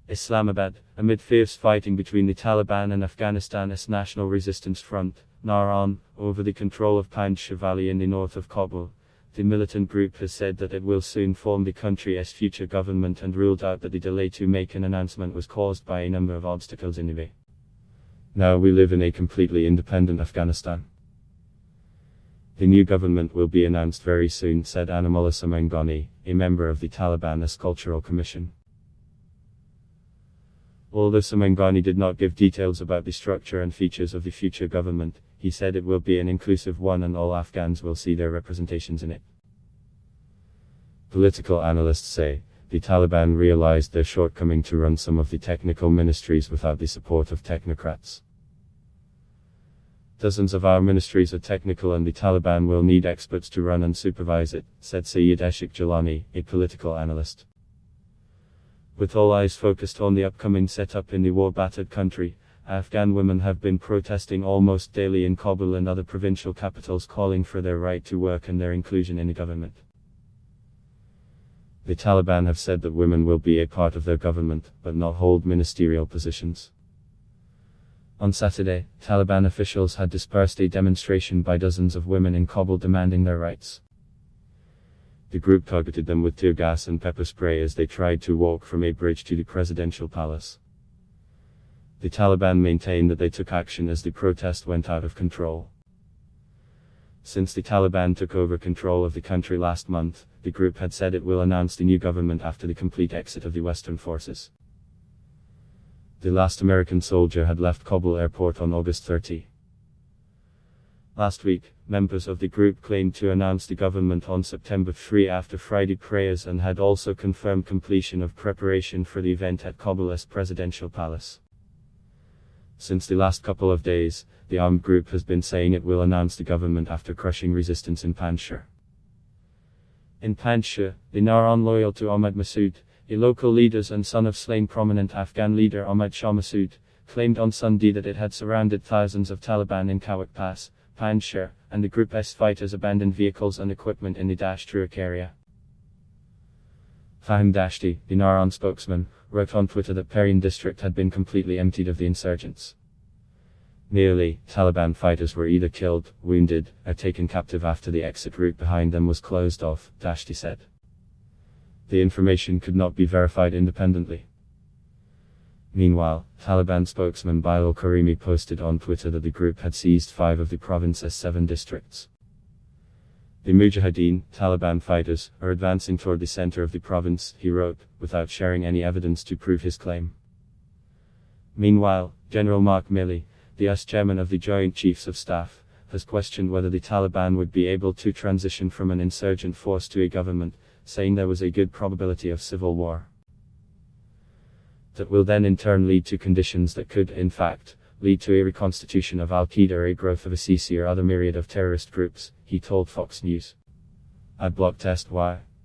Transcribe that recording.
Islamabad, amid fierce fighting between the Taliban and Afghanistan's National Resistance Front, NARAN, over the control of Panjshir Valley in the north of Kabul. The militant group has said that it will soon form the country's future government and ruled out that the delay to make an announcement was caused by a number of obstacles in the way. Now we live in a completely independent Afghanistan. The new government will be announced very soon, said Anamullah Somainghani, a member of the Taliban's Cultural Commission. Although Somainghani did not give details about the structure and features of the future government, he said it will be an inclusive one and all Afghans will see their representations in it. Political analysts say, the Taliban realized their shortcoming to run some of the technical ministries without the support of technocrats. Dozens of our ministries are technical and the Taliban will need experts to run and supervise it, said Syed Ashik Jalani, a political analyst. With all eyes focused on the upcoming setup in the war-battered country, Afghan women have been protesting almost daily in Kabul and other provincial capitals, calling for their right to work and their inclusion in the government. The Taliban have said that women will be a part of their government, but not hold ministerial positions. On Saturday, Taliban officials had dispersed a demonstration by dozens of women in Kabul demanding their rights. The group targeted them with tear gas and pepper spray as they tried to walk from a bridge to the presidential palace. The Taliban maintained that they took action as the protest went out of control. Since the Taliban took over control of the country last month, the group had said it will announce the new government after the complete exit of the Western forces. The last American soldier had left Kabul airport on August 30. Last week, members of the group claimed to announce the government on September 3 after Friday prayers and had also confirmed completion of preparation for the event at Kabul's presidential palace. Since the last couple of days, the armed group has been saying it will announce the government after crushing resistance in Panjshir. In Panjshir, the NARAN, loyal to Ahmad Massoud, a local leader and son of slain prominent Afghan leader Ahmad Shah Massoud, claimed on Sunday that it had surrounded thousands of Taliban in Kawak Pass, Panjshir, and the group's fighters abandoned vehicles and equipment in the Dasht area. Fahim Dashti, the NARAN spokesman, wrote on Twitter that Perian district had been completely emptied of the insurgents. Nearly, Taliban fighters were either killed, wounded, or taken captive after the exit route behind them was closed off, Dashti said. The information could not be verified independently. Meanwhile, Taliban spokesman Bilal Karimi posted on Twitter that the group had seized 5 of the province's 7 districts. The Mujahideen, Taliban fighters, are advancing toward the center of the province, he wrote, without sharing any evidence to prove his claim. Meanwhile, General Mark Milley, the US chairman of the Joint Chiefs of Staff, has questioned whether the Taliban would be able to transition from an insurgent force to a government, saying there was a good probability of civil war. That will then in turn lead to conditions that could, in fact, lead to a reconstitution of Al-Qaeda or a growth of ISIS or other myriad of terrorist groups, he told Fox News. Adblock test why.